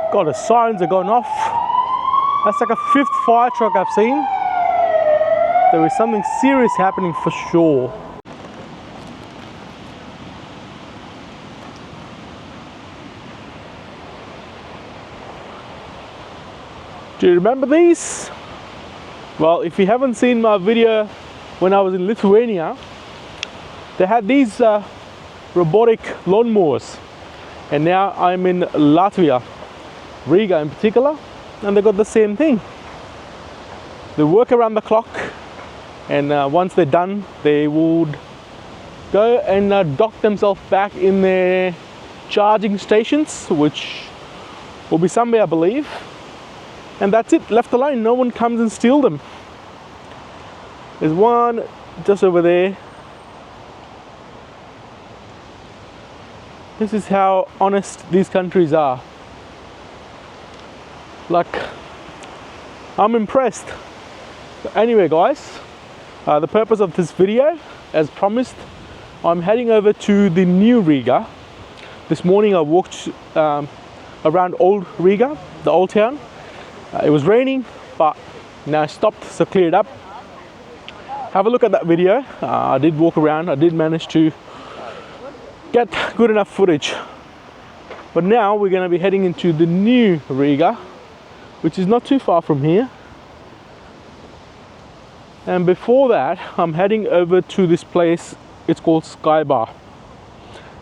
God, the sirens are going off. That's like a 5th fire truck I've seen. There is something serious happening for sure. Do you remember these? Well, if you haven't seen my video when I was in Lithuania, they had these robotic lawnmowers. And now I'm in Latvia, Riga in particular, and they got the same thing. They work around the clock, and once they're done, they would go and dock themselves back in their charging stations, which will be somewhere, I believe. And that's it, left alone. No one comes and steals them. There's one just over there. This is how honest these countries are. Like, I'm impressed. But anyway, guys, the purpose of this video, as promised, I'm heading over to the new Riga. This morning I walked around old Riga, the old town. It was raining, but now it stopped, so cleared up. Have a look at that video. I did walk around. I did manage to get good enough footage. But now we're going to be heading into the new Riga, which is not too far from here. And before that, I'm heading over to this place. It's called SkyBar.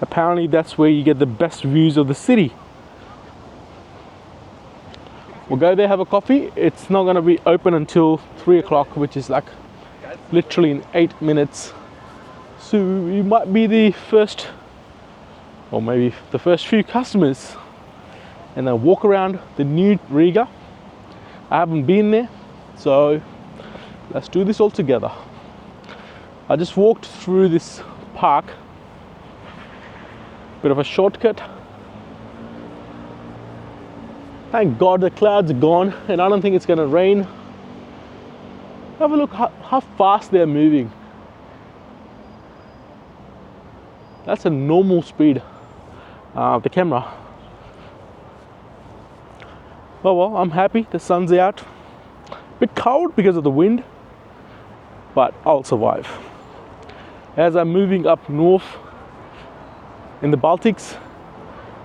Apparently that's where you get the best views of the city. We'll go there, have a coffee. It's not going to be open until 3 o'clock, which is like literally in 8 minutes. So you might be the first, or maybe the first few customers, and then walk around the new Riga. I haven't been there, so let's do this all together. I just walked through this park, bit of a shortcut. Thank God the clouds are gone, and I don't think it's gonna rain. Have a look how fast they're moving. That's a normal speed of the camera. Well, I'm happy. The sun's out. Bit cold because of the wind, but I'll survive. As I'm moving up north in the Baltics,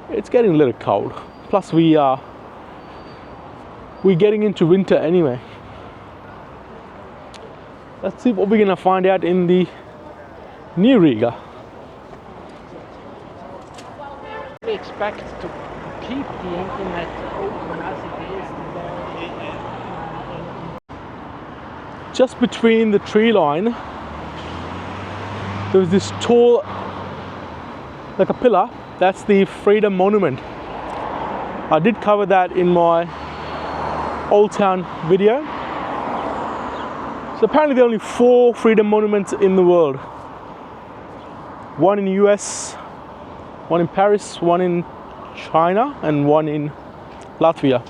it's getting a little cold. Plus we're getting into winter anyway. Let's see what we're gonna find out in the new Riga. We expect to keep the internet open as it is. Just between the tree line, there was this tall, like a pillar. That's the Freedom Monument. I did cover that in my Old Town video. So apparently there are only 4 freedom monuments in the world. One in the US, one in Paris, one in China, and one in Latvia.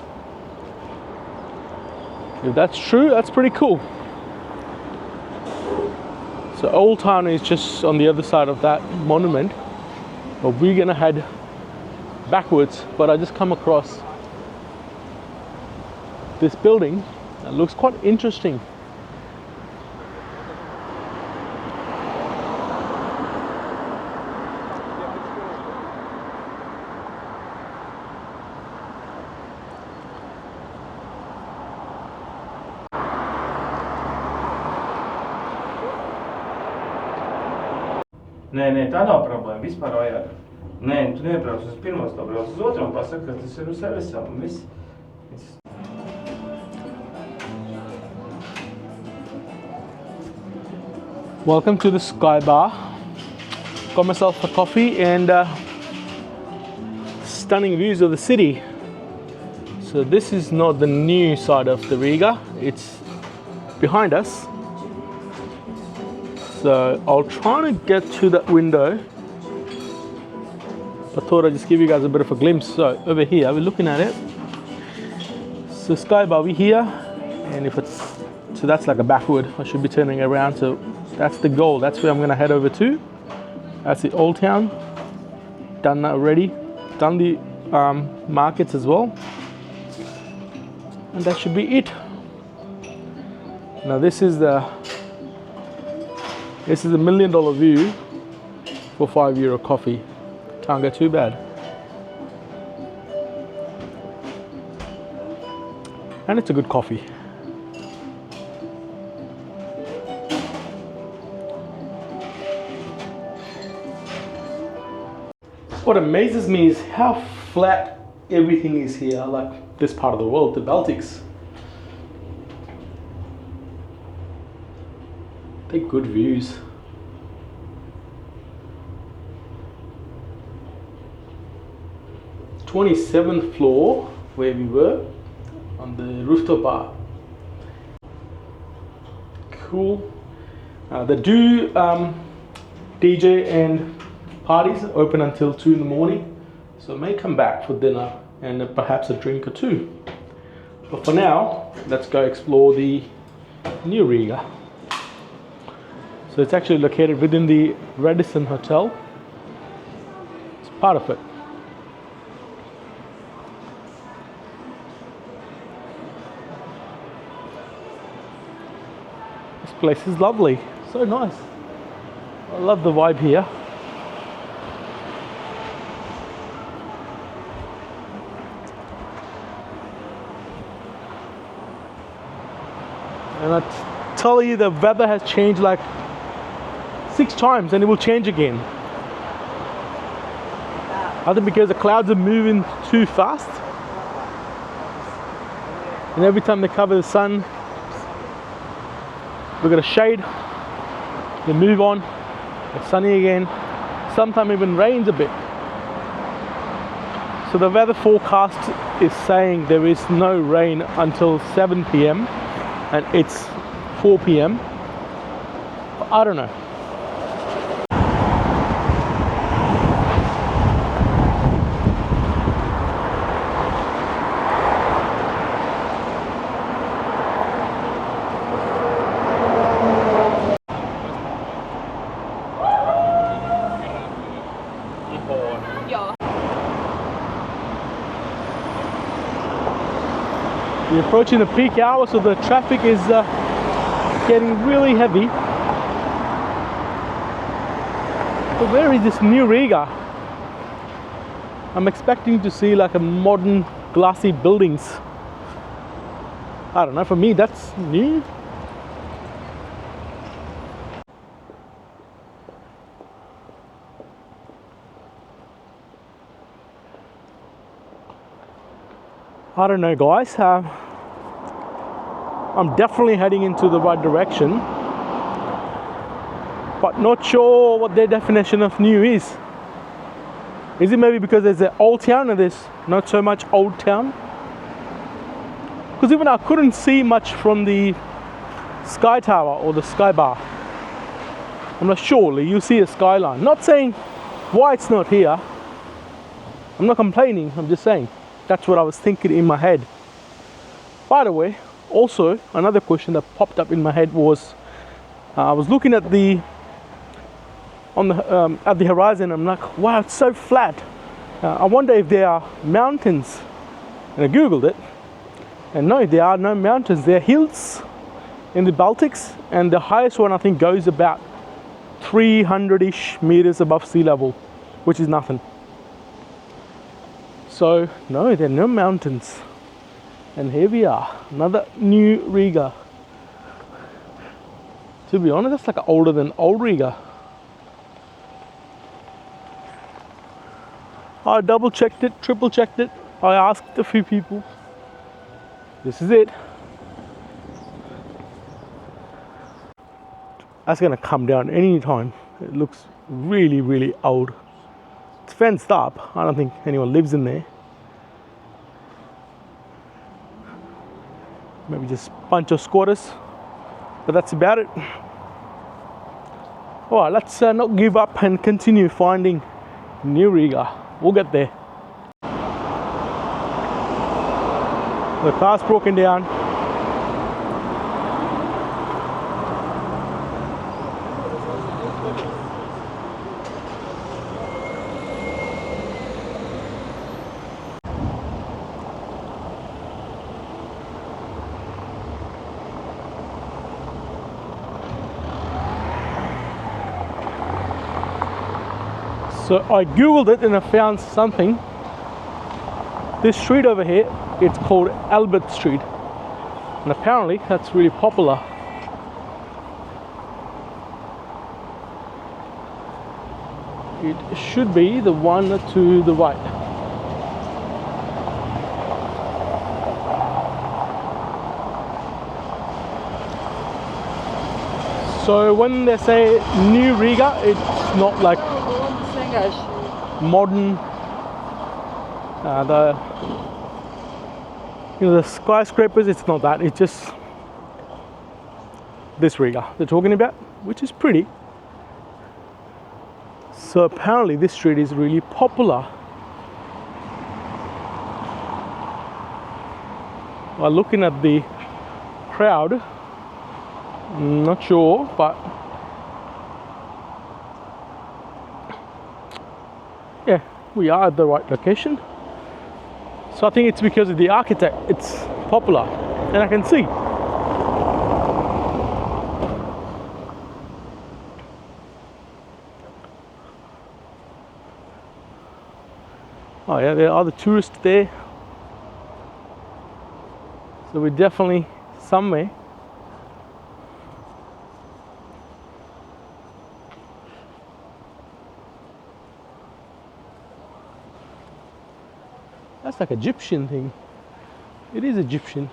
If that's true, that's pretty cool. So Old Town is just on the other side of that monument. But we're gonna head backwards. But I just come across this building that looks quite interesting. Nē, tā nav problēma. Vispār vajag. Nē, tu nebrauc uz pirmo, tu brauc uz otru un pasaka, ka tas ir uz servisam un viss. Welcome to the SkyBar. Got myself a coffee and stunning views of the city. So this is not the new side of the Riga, it's behind us. So I'll try to get to that window. I thought I'd just give you guys a bit of a glimpse. So over here, we're looking at it. So SkyBar, we're here, and if it's, so that's like a backward. I should be turning around. So that's the goal. That's where I'm gonna head over to. That's the Old Town. Done that already. Done the markets as well. And that should be it. Now this is the $1 million view for €5 coffee. Can't go too bad. And it's a good coffee. What amazes me is how flat everything is here, like this part of the world, the Baltics. They're good views. 27th floor where we were on the rooftop bar. Cool. They do DJ and parties open until 2 in the morning, so I may come back for dinner and perhaps a drink or two. But for now, let's go explore the new Riga. So it's actually located within the Radisson Hotel. It's part of it. This place is lovely, so nice. I love the vibe here. And I tell you, the weather has changed like 6 times and it will change again. I think because the clouds are moving too fast. And every time they cover the sun, we've got a shade, they move on, it's sunny again, sometimes even rains a bit. So the weather forecast is saying there is no rain until 7 p.m. and it's 4 p.m. I don't know. We're approaching the peak hour, so the traffic is getting really heavy. But where is this new Riga? I'm expecting to see like a modern glassy buildings. I don't know, for me that's new. I don't know, guys. I'm definitely heading into the right direction, but not sure what their definition of new is. Is it maybe because there's an old town and there's not so much old town? Because even I couldn't see much from the Sky Tower or the SkyBar. I'm not sure, you see a Skyline. Not saying why it's not here. I'm not complaining, I'm just saying. That's what I was thinking in my head. By the way, also another question that popped up in my head was, I was looking at the horizon. I'm like, wow, it's so flat. I wonder if there are mountains. And I googled it, and no, there are no mountains. There are hills in the Baltics, and the highest one I think goes about 300-ish meters above sea level, which is nothing. So no, there are no mountains. And here we are, another new Riga. To be honest, that's like older than old Riga. I double checked it, triple checked it. I asked a few people. This is it. That's gonna come down any time. It looks really, really old. It's fenced up. I don't think anyone lives in there. Maybe just a bunch of squatters, but that's about it. All right, let's not give up and continue finding new Riga. We'll get there. The car's broken down. So I googled it and I found something. This street over here, it's called Albert Street, and apparently that's really popular. It should be the one to the right. So when they say New Riga, it's not like modern, the skyscrapers. It's not that. It's just this Riga they're talking about, which is pretty. So apparently this street is really popular. While looking at the crowd, I'm not sure, but yeah, we are at the right location. So I think it's because of the architect, it's popular, and I can see. Oh yeah, there are other tourists there. So we're definitely somewhere. That's like Egyptian thing. It is Egyptian.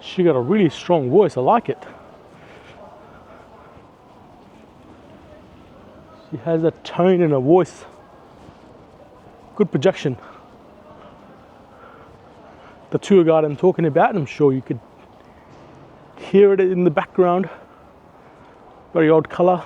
She got a really strong voice, I like it. She has a tone in her voice. Good projection. The tour guide I'm talking about, I'm sure you could hear it in the background. Very odd colour.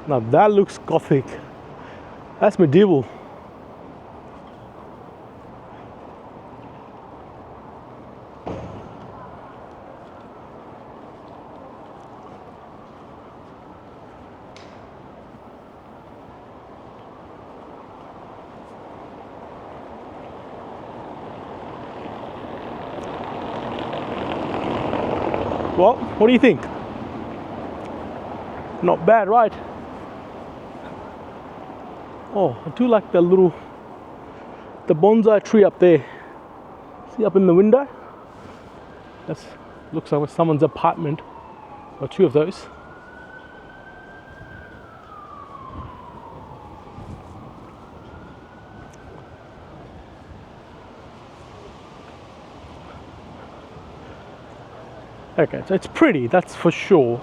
Now that looks Gothic. That's medieval. Well, what do you think? Not bad, right? Oh, I do like the bonsai tree up there. See up in the window? That looks like someone's apartment, or two of those. Okay, so it's pretty, that's for sure.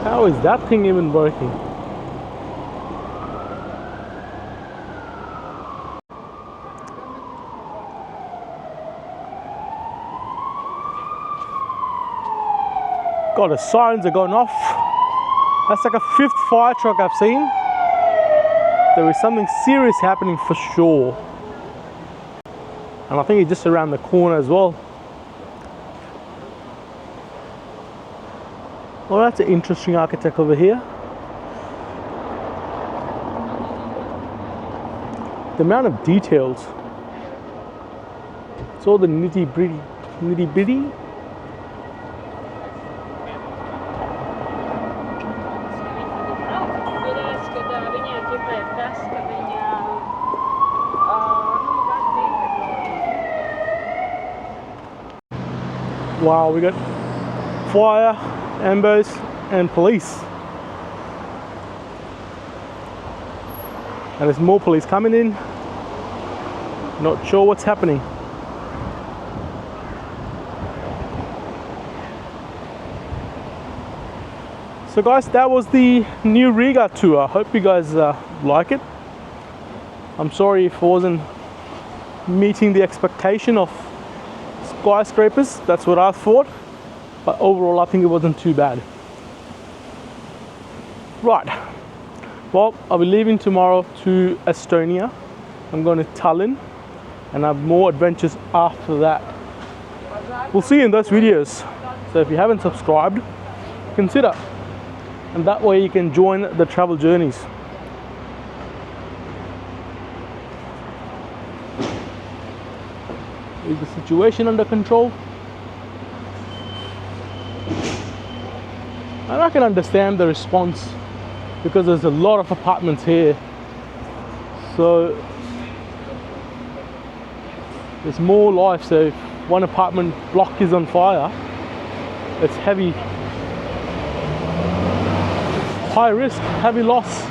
How is that thing even working? God, the sirens are going off. That's like a 5th fire truck I've seen. There is something serious happening for sure. And I think it's just around the corner as well. Well, that's an interesting architect over here. The amount of details. It's all the nitty bitty. Wow, we got fire, ambos, and police. And there's more police coming in. Not sure what's happening. So guys, that was the new Riga tour. I hope you guys like it. I'm sorry if it wasn't meeting the expectation of skyscrapers. That's what I thought. But overall, I think it wasn't too bad. Right. Well, I'll be leaving tomorrow to Estonia. I'm going to Tallinn and have more adventures after that. We'll see you in those videos. So if you haven't subscribed, consider. And that way you can join the travel journeys. Is the situation under control? And I can understand the response because there's a lot of apartments here. So there's more life. So if one apartment block is on fire, it's heavy. High risk, heavy loss.